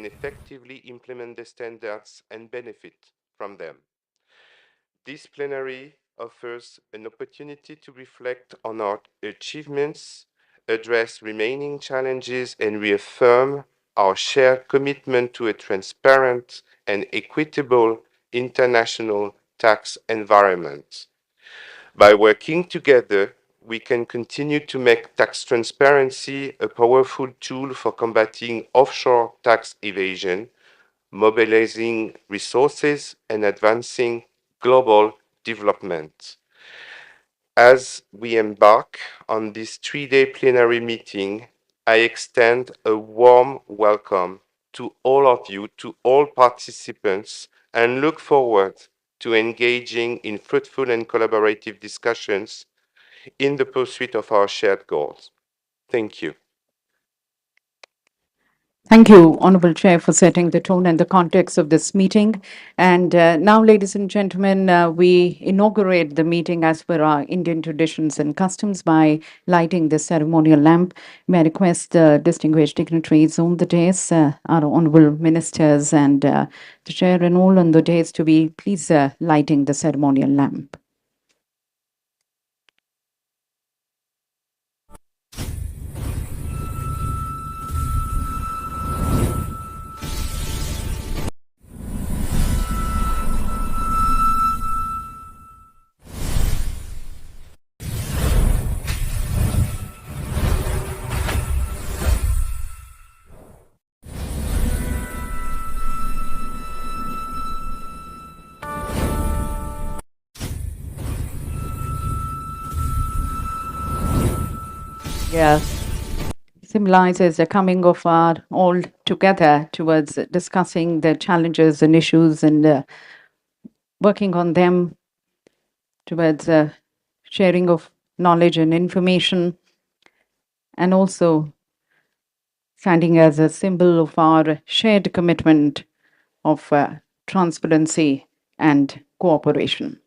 can effectively implement the standards and benefit from them. This plenary offers an opportunity to reflect on our achievements, address remaining challenges, and reaffirm our shared commitment to a transparent and equitable international tax environment. By working together, we can continue to make tax transparency a powerful tool for combating offshore tax evasion, mobilizing resources, and advancing global development. As we embark on this three-day plenary meeting, I extend a warm welcome to all of you, to all participants, and look forward to engaging in fruitful and collaborative discussions in the pursuit of our shared goals. Thank you. Thank you, Honorable Chair, for setting the tone and the context of this meeting. And now, ladies and gentlemen, we inaugurate the meeting as per our Indian traditions and customs by lighting the ceremonial lamp. May I request the distinguished dignitaries on the dais, our honorable ministers and the chair and all on the dais to be please lighting the ceremonial lamp. Yes. Symbolizes the coming of our all together towards discussing the challenges and issues and working on them towards sharing of knowledge and information, and also standing as a symbol of our shared commitment of transparency and cooperation.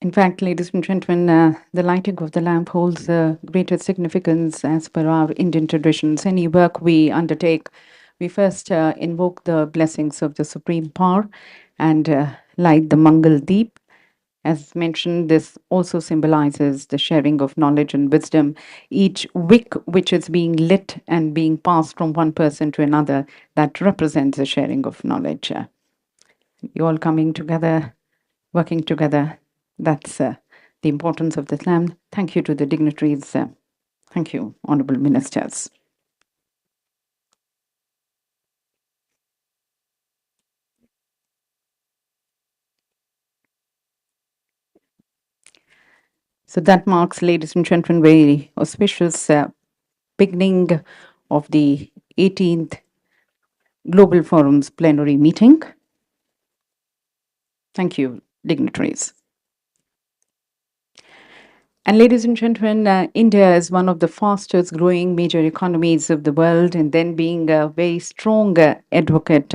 In fact, ladies and gentlemen, the lighting of the lamp holds greater significance as per our Indian traditions. Any work we undertake, we first invoke the blessings of the Supreme Power and light the Mangal Deep. As mentioned, this also symbolizes the sharing of knowledge and wisdom. Each wick which is being lit and being passed from one person to another, that represents the sharing of knowledge. You all coming together, working together. That's the importance of this lamp. Thank you to the dignitaries. Thank you, honorable ministers. So that marks, ladies and gentlemen, very auspicious beginning of the 18th Global Forum's plenary meeting. Thank you, dignitaries. And ladies and gentlemen, India is one of the fastest growing major economies of the world, and then being a very strong advocate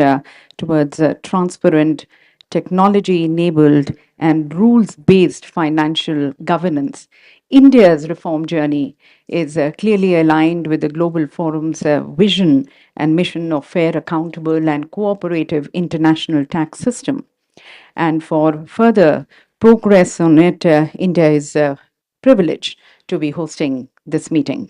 towards transparent, technology enabled, and rules based financial governance. India's reform journey is clearly aligned with the Global Forum's vision and mission of fair, accountable, and cooperative international tax system. And for further progress on it, India is privileged to be hosting this meeting.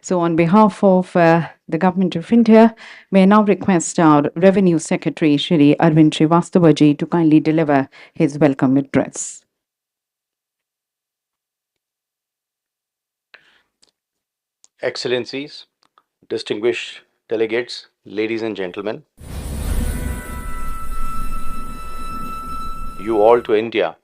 So, on behalf of the Government of India, may I now request our Revenue Secretary, Shri Arvind Srivastavaji, to kindly deliver his welcome address. Excellencies, distinguished delegates, ladies and gentlemen, you all to India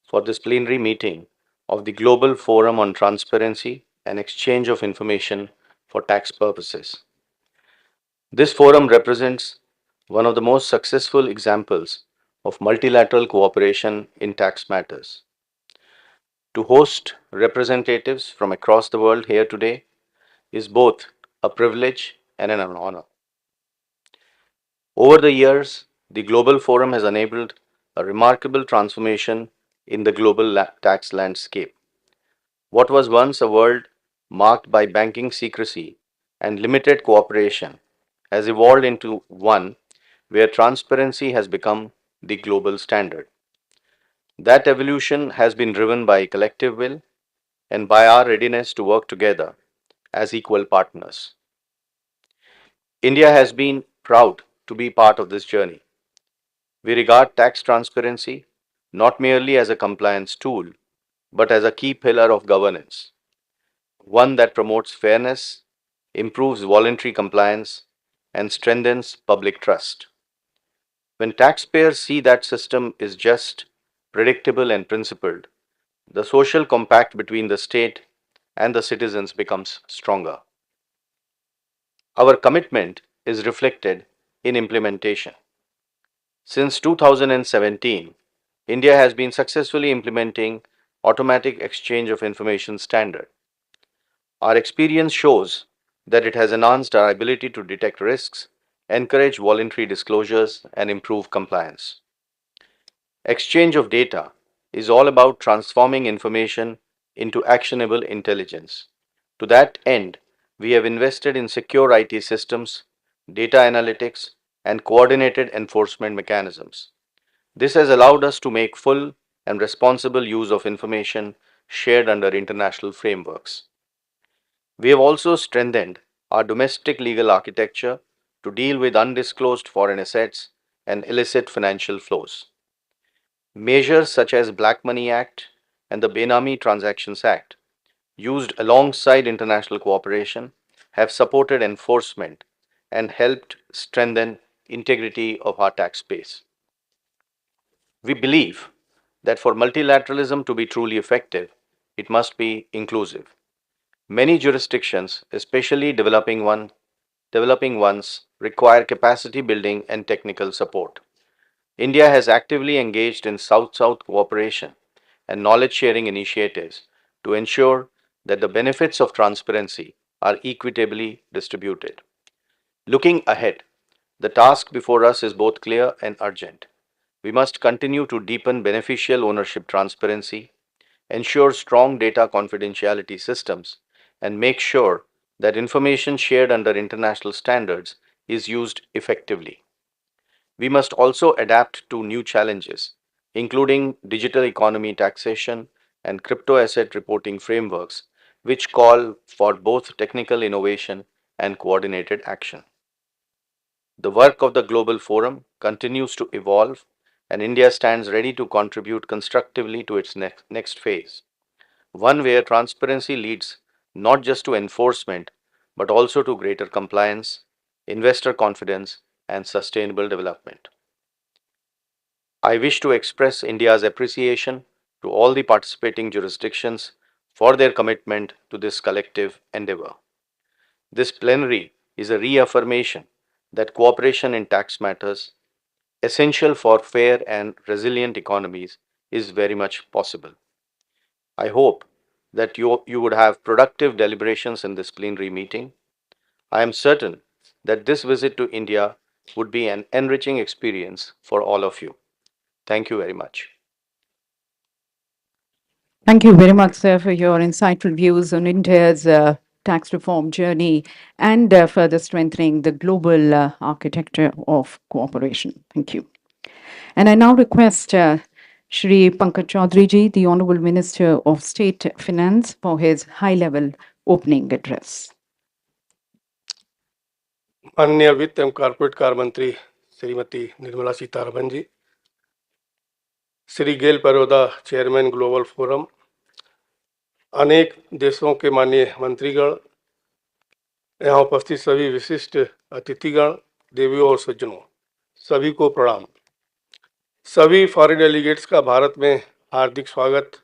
for this plenary meeting of the Global Forum on Transparency and Exchange of Information for Tax Purposes. This forum represents one of the most successful examples of multilateral cooperation in tax matters. To host representatives from across the world here today is both a privilege and an honor. Over the years, the Global Forum has enabled a remarkable transformation in the global tax landscape. What was once a world marked by banking secrecy and limited cooperation has evolved into one where transparency has become the global standard. That evolution has been driven by collective will and by our readiness to work together as equal partners. India has been proud to be part of this journey. We regard tax transparency not merely as a compliance tool, but as a key pillar of governance, one that promotes fairness, improves voluntary compliance, and strengthens public trust. When taxpayers see that system is just, predictable, and principled, the social compact between the state and the citizens becomes stronger. Our commitment is reflected in implementation. Since 2017, India has been successfully implementing automatic exchange of information standard. Our experience shows that it has enhanced our ability to detect risks, encourage voluntary disclosures, and improve compliance. Exchange of data is all about transforming information into actionable intelligence. To that end, we have invested in secure IT systems, data analytics, and coordinated enforcement mechanisms. This has allowed us to make full and responsible use of information shared under international frameworks. We have also strengthened our domestic legal architecture to deal with undisclosed foreign assets and illicit financial flows. Measures such as Black Money Act and the Benami Transactions Act, used alongside international cooperation, have supported enforcement and helped strengthen integrity of our tax base. We believe that for multilateralism to be truly effective, it must be inclusive. Many jurisdictions, especially developing ones, require capacity building and technical support. India has actively engaged in South-South cooperation and knowledge sharing initiatives to ensure that the benefits of transparency are equitably distributed. Looking ahead, the task before us is both clear and urgent. We must continue to deepen beneficial ownership transparency, ensure strong data confidentiality systems, and make sure that information shared under international standards is used effectively. We must also adapt to new challenges, including digital economy taxation and crypto asset reporting frameworks, which call for both technical innovation and coordinated action. The work of the Global Forum continues to evolve, and India stands ready to contribute constructively to its next phase, one where transparency leads not just to enforcement but also to greater compliance, investor confidence, and sustainable development. I wish to express India's appreciation to all the participating jurisdictions for their commitment to this collective endeavor. This plenary is a reaffirmation that cooperation in tax matters, essential for fair and resilient economies, is very much possible. I hope that you would have productive deliberations in this plenary meeting. I am certain that this visit to India would be an enriching experience for all of you. Thank you very much. Thank you very much, sir, for your insightful views on India's tax reform journey and further strengthening the global architecture of cooperation. Thank you. And I now request Shri Pankaj Chaudhary ji, the Honorable Minister of State Finance, for his high-level opening address. माननीय वित्त एवं corporate कार्य मंत्री श्रीमती निर्मला सीतारमण जी, श्री गेल Paroda chairman global forum, अनेक देशों के माननीय मंत्रीगण, यहाँ उपस्थित सभी विशिष्ट अतिथिगण, देवियों और सज्जनों, सभी को प्रणाम। सभी फॉरेन डेलीगेट्स का भारत में हार्दिक स्वागत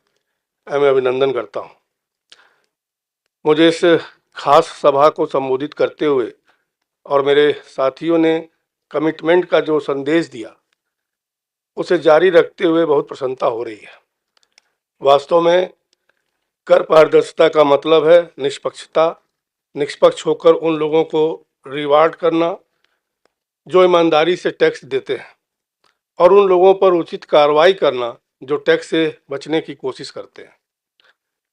एवं अभिनंदन करता हूँ। मुझे इस खास सभा को संबोधित करते हुए और मेरे साथियों ने कमिटमेंट का जो संदेश दिया उसे जारी रखते हुए बहुत प्रसन्नता हो रही है। वास्तव में कर पारदर्शिता का मतलब है निष्पक्षता, निष्पक्ष होकर उन लोगों को रिवार्ड करना जो ईमानदारी से टैक्स देते हैं और उन लोगों पर उचित कार्रवाई करना जो टैक्स से बचने की कोशिश करते हैं।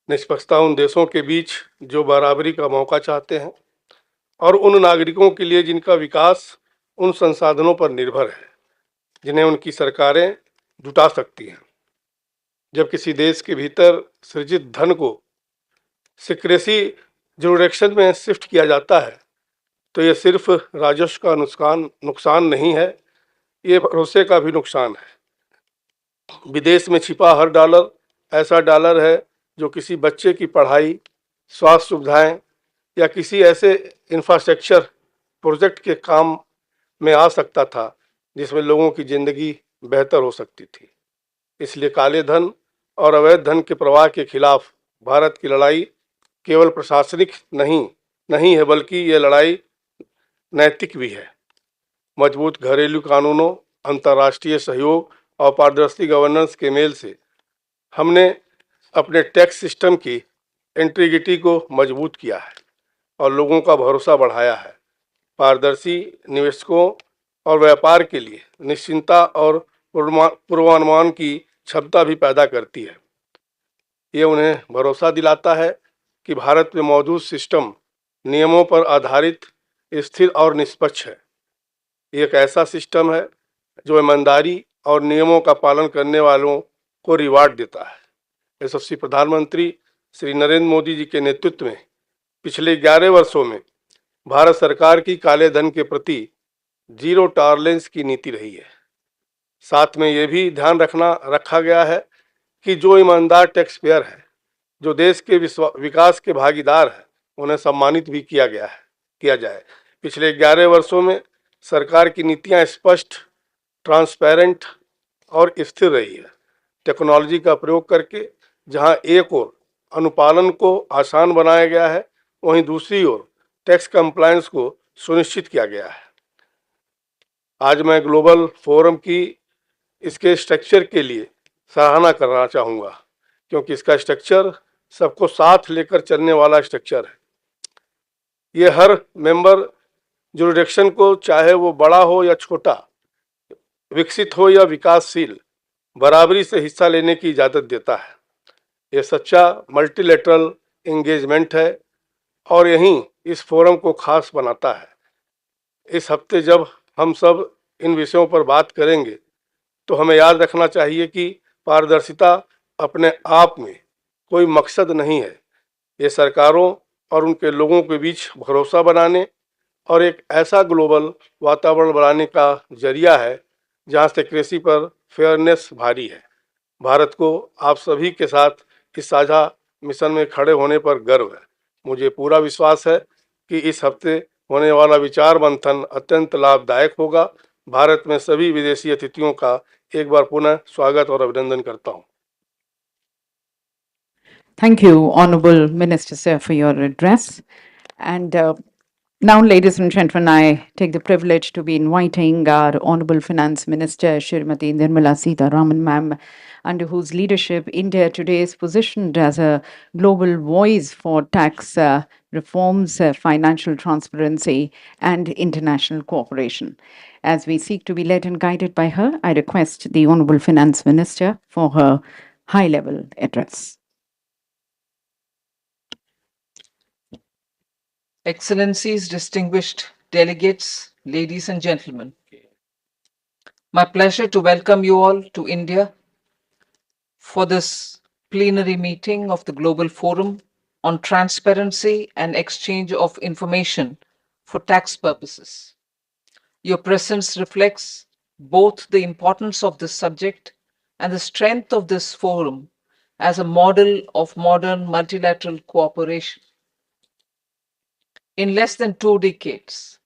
निष्पक्षता उन देशों के बीच जो बराबरी का मौका चाहते हैं और उन नागरिकों के लिए जिनका विकास उन संसाधनों पर निर्भर है जिन्हें उनकी सरकारें जुटा सकती हैं। जब किसी देश के भीतर सृजित धन को सिक्रेसी जुरिडिक्शन में शिफ्ट किया जाता है तो ये सिर्फ राजस्व का नुकसान नहीं है, ये भरोसे का भी नुकसान है। विदेश में छिपा हर डॉलर ऐसा डॉलर है जो किसी बच्चे की पढ़ाई, स्वास्थ्य सुविधाएं या किसी ऐसे इंफ्रास्ट्रक्चर प्रोजेक्ट के काम में आ सकता था जिसमें लोगों की जिंदगी बेहतर हो सकती थी। इसलिए काले धन और अवैध धन के प्रवाह के खिलाफ भारत की लड़ाई केवल प्रशासनिक नहीं है, बल्कि ये लड़ाई नैतिक भी है। मजबूत घरेलू कानूनों, अंतर्राष्ट्रीय सहयोग और पारदर्शी गवर्नेंस के मेल से हमने अपने टैक्स सिस्टम की इंटीग्रिटी को मजबूत किया है और लोगों का भरोसा बढ़ाया है। पारदर्शी निवेशकों और व्यापार के लिए निश्चिंतता और पूर्वानुमान की क्षमता भी पैदा करती है। ये उन्हें भरोसा दिलाता है कि भारत में मौजूद सिस्टम नियमों पर आधारित, स्थिर और निष्पक्ष है। ये एक ऐसा सिस्टम है जो ईमानदारी और नियमों का पालन करने वालों को रिवार्ड देता है। यशस्वी प्रधानमंत्री श्री नरेंद्र मोदी जी के नेतृत्व में पिछले 11 वर्षों में भारत सरकार की काले धन के प्रति जीरो टॉलरेंस की नीति रही है। साथ में ये भी ध्यान रखा गया है कि जो ईमानदार टैक्स पेयर है, जो देश के विकास के भागीदार हैं, उन्हें सम्मानित भी किया जाए। पिछले 11 वर्षों में सरकार की नीतियां स्पष्ट, ट्रांसपेरेंट और स्थिर रही है। टेक्नोलॉजी का प्रयोग करके जहां एक ओर अनुपालन को आसान बनाया गया है, वहीं दूसरी ओर टैक्स कंप्लायंस को सुनिश्चित किया गया है। आज मैं ग्लोबल फोरम की इसके स्ट्रक्चर के लिए सराहना करना चाहूँगा, क्योंकि इसका स्ट्रक्चर सबको साथ लेकर चलने वाला स्ट्रक्चर है। ये हर मेंबर जुरिडिक्शन को, चाहे वो बड़ा हो या छोटा, विकसित हो या विकासशील, बराबरी से हिस्सा लेने की इजाज़त देता है। ये सच्चा मल्टीलेटरल एंगेजमेंट है और यही इस फोरम को खास बनाता है। इस हफ्ते जब हम सब इन विषयों पर बात करेंगे तो हमें याद रखना चाहिए कि पारदर्शिता अपने आप में कोई मकसद नहीं है। ये सरकारों और उनके लोगों के बीच भरोसा बनाने और एक ऐसा ग्लोबल वातावरण बनाने का जरिया है जहाँ सिक्रेसी पर फेयरनेस भारी है। भारत को आप सभी के साथ इस साझा मिशन में खड़े होने पर गर्व है। मुझे पूरा विश्वास है कि इस हफ्ते होने वाला विचार मंथन अत्यंत लाभदायक होगा। भारत में सभी विदेशी अतिथियों का एक बार पुनः स्वागत और अभिनंदन करता हूँ। Thank you, Honorable Minister, sir, for your address. And now, ladies and gentlemen, I take the privilege to be inviting our Honorable Finance Minister, Srimati Nirmala Sitharaman, ma'am, under whose leadership India today is positioned as a global voice for tax reforms, financial transparency, and international cooperation. As we seek to be led and guided by her, I request the Honorable Finance Minister for her high-level address. Excellencies, distinguished delegates, ladies and gentlemen. My pleasure to welcome you all to India for this plenary meeting of the Global Forum on Transparency and Exchange of Information for Tax Purposes. Your presence reflects both the importance of this subject and the strength of this forum as a model of modern multilateral cooperation. In less than 2 decades,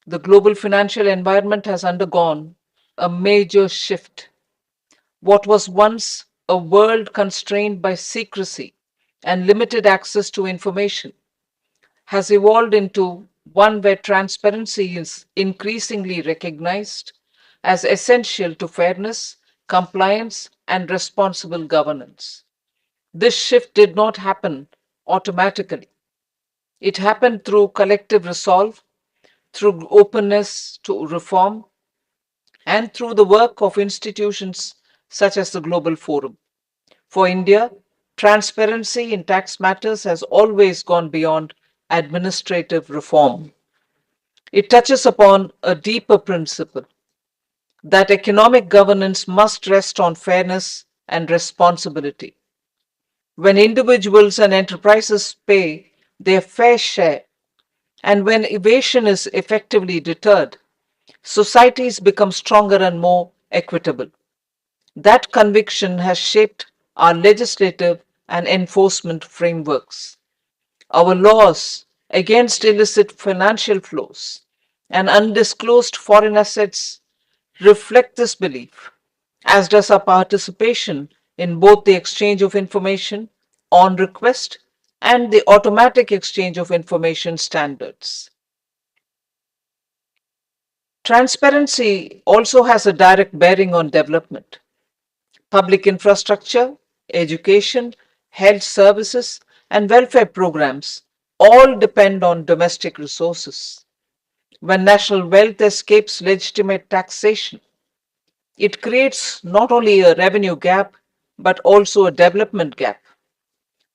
the global financial environment has undergone a major shift. What was once a world constrained by secrecy and limited access to information has evolved into one where transparency is increasingly recognized as essential to fairness, compliance, and responsible governance. This shift did not happen automatically. It happened through collective resolve, through openness to reform, and through the work of institutions such as the Global Forum. For India, transparency in tax matters has always gone beyond administrative reform. It touches upon a deeper principle that economic governance must rest on fairness and responsibility. When individuals and enterprises pay their fair share, and when evasion is effectively deterred, societies become stronger and more equitable. That conviction has shaped our legislative and enforcement frameworks. Our laws against illicit financial flows and undisclosed foreign assets reflect this belief, as does our participation in both the exchange of information on request and the automatic exchange of information standards. Transparency also has a direct bearing on development. Public infrastructure, education, health services, and welfare programs all depend on domestic resources. When national wealth escapes legitimate taxation, it creates not only a revenue gap but also a development gap.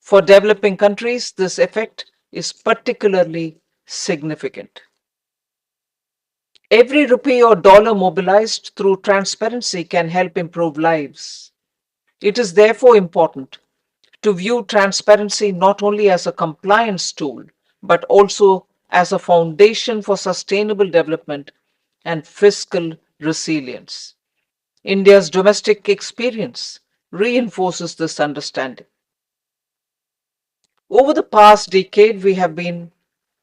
For developing countries, this effect is particularly significant. Every rupee or dollar mobilized through transparency can help improve lives. It is therefore important to view transparency not only as a compliance tool, but also as a foundation for sustainable development and fiscal resilience. India's domestic experience reinforces this understanding. Over the past decade, we have been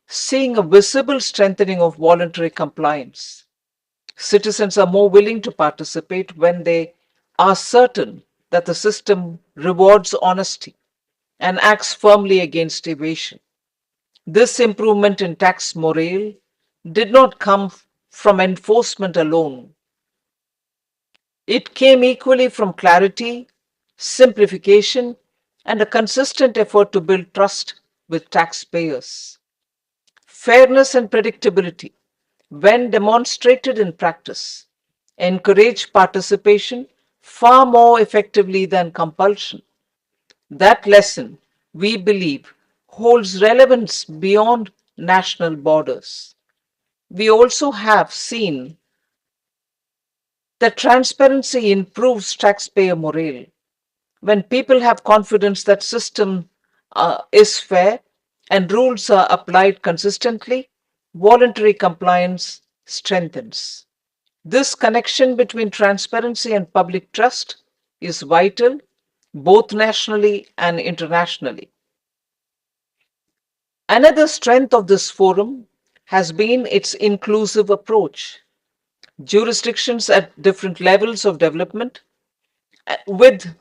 seeing a visible strengthening of voluntary compliance. Citizens are more willing to participate when they are certain that the system rewards honesty and acts firmly against evasion. This improvement in tax morale did not come from enforcement alone. It came equally from clarity, simplification, and a consistent effort to build trust with taxpayers. Fairness and predictability, when demonstrated in practice, encourage participation far more effectively than compulsion. That lesson, we believe, holds relevance beyond national borders. We also have seen that transparency improves taxpayer morale. When people have confidence that system is fair and rules are applied consistently, voluntary compliance strengthens. This connection between transparency and public trust is vital both nationally and internationally. Another strength of this forum has been its inclusive approach. Jurisdictions at different levels of development with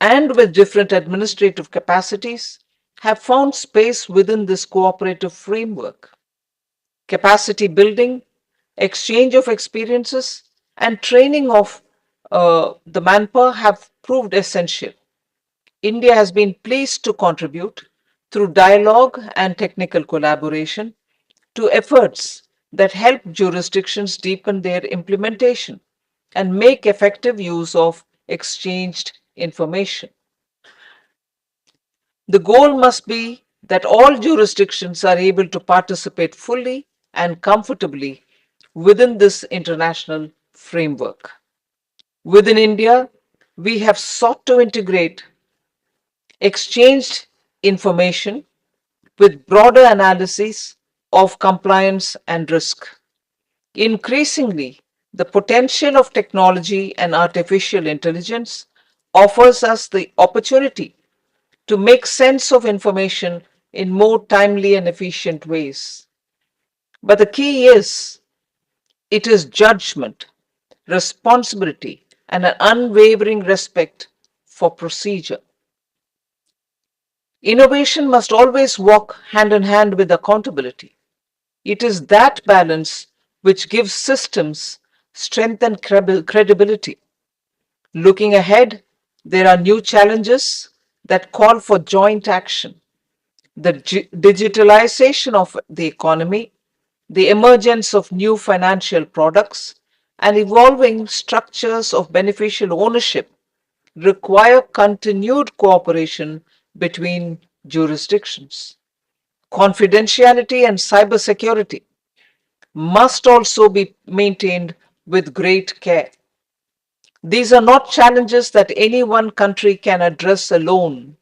with different administrative capacities have found space within this cooperative framework. Capacity building, exchange of experiences, and training of the manpower have proved essential. India has been pleased to contribute through dialogue and technical collaboration to efforts that help jurisdictions deepen their implementation and make effective use of exchanged information. The goal must be that all jurisdictions are able to participate fully and comfortably within this international framework. Within India, we have sought to integrate exchanged information with broader analysis of compliance and risk. Increasingly, the potential of technology and artificial intelligence offers us the opportunity to make sense of information in more timely and efficient ways. But the key is it is judgment, responsibility, and an unwavering respect for procedure. Innovation must always walk hand in hand with accountability. It is that balance which gives systems strength and credibility. Looking ahead, there are new challenges that call for joint action. The digitalization of the economy, the emergence of new financial products, and evolving structures of beneficial ownership require continued cooperation between jurisdictions. Confidentiality and cybersecurity must also be maintained with great care. These are not challenges that any one country can address alone.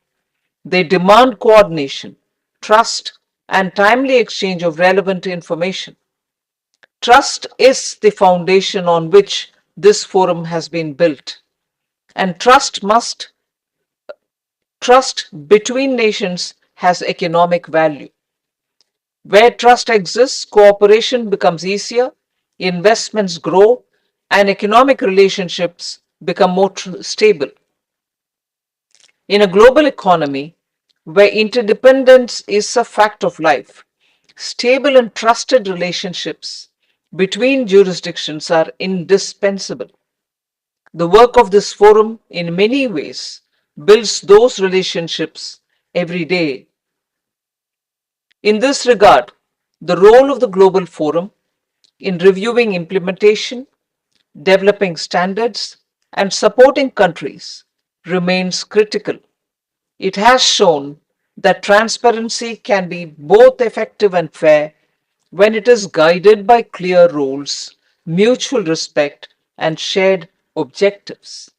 They demand coordination, trust, and timely exchange of relevant information. Trust is the foundation on which this forum has been built, and trust between nations has economic value. Where trust exists, cooperation becomes easier, investments grow, and economic relationships become more stable. In a global economy where interdependence is a fact of life, stable and trusted relationships between jurisdictions are indispensable. The work of this forum, in many ways, builds those relationships every day. In this regard, the role of the Global Forum in reviewing implementation, developing standards, and supporting countries remains critical. It has shown that transparency can be both effective and fair when it is guided by clear rules, mutual respect, and shared objectives.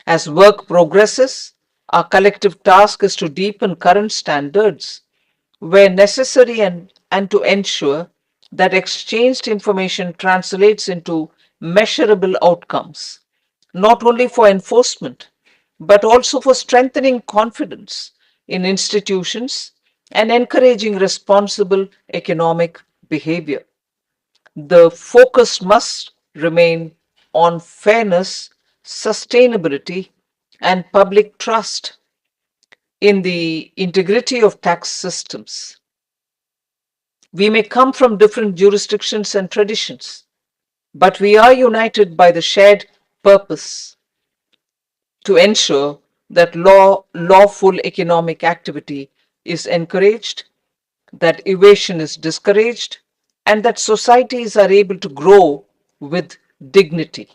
As work progresses, our collective task is to deepen current standards where necessary and to ensure that exchanged information translates into measurable outcomes, not only for enforcement, but also for strengthening confidence in institutions and encouraging responsible economic behavior. The focus must remain on fairness, sustainability, and public trust in the integrity of tax systems. We may come from different jurisdictions and traditions, but we are united by the shared purpose to ensure that lawful economic activity is encouraged, that evasion is discouraged, and that societies are able to grow with dignity.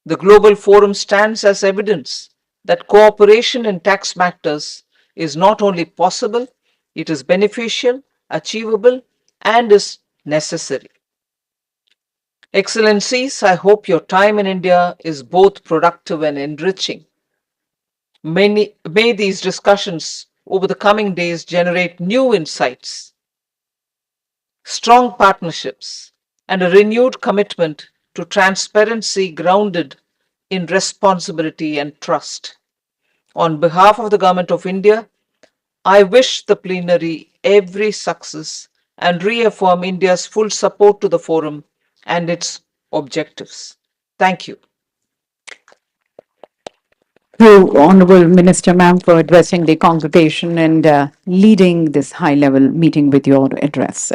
The Global Forum stands as evidence that cooperation in tax matters is not only possible, it is beneficial, achievable, and is necessary. Excellencies, I hope your time in India is both productive and enriching. May these discussions over the coming days generate new insights, strong partnerships, and a renewed commitment to transparency grounded in responsibility and trust. On behalf of the Government of India, I wish the plenary every success and reaffirm India's full support to the forum and its objectives. Thank you. To Honorable Minister Ma'am for addressing the congregation and leading this high-level meeting with your address.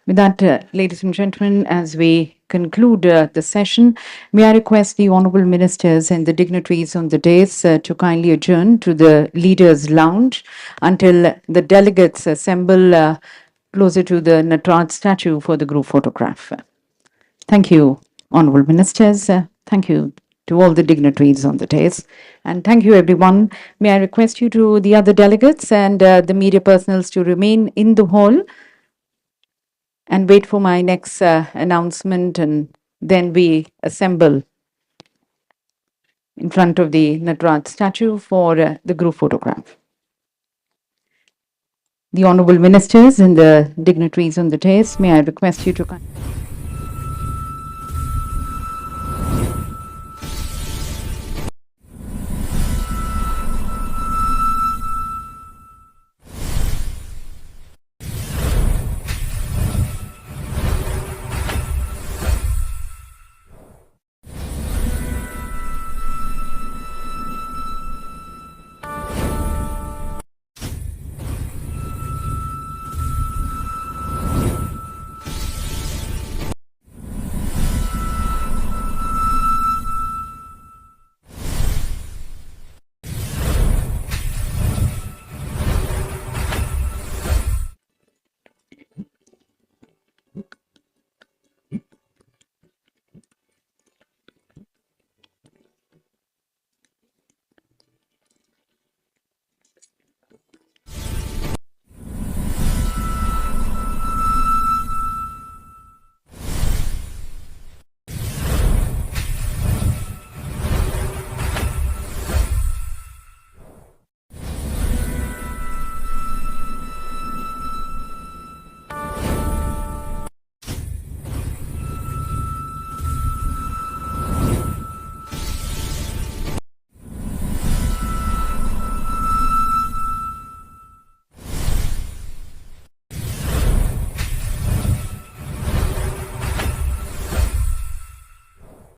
With that, ladies and gentlemen, as we conclude the session, may I request the honorable ministers and the dignitaries on the dais to kindly adjourn to the leaders' lounge until the delegates assemble closer to the Natraj statue for the group photograph. Thank you, honorable ministers. Thank you to all the dignitaries on the dais. And thank you, everyone. May I request you to the other delegates and the media personals to remain in the hall and wait for my next announcement, and then we assemble in front of the Natraj statue for the group photograph. The honorable ministers and the dignitaries on the dais, may I request you to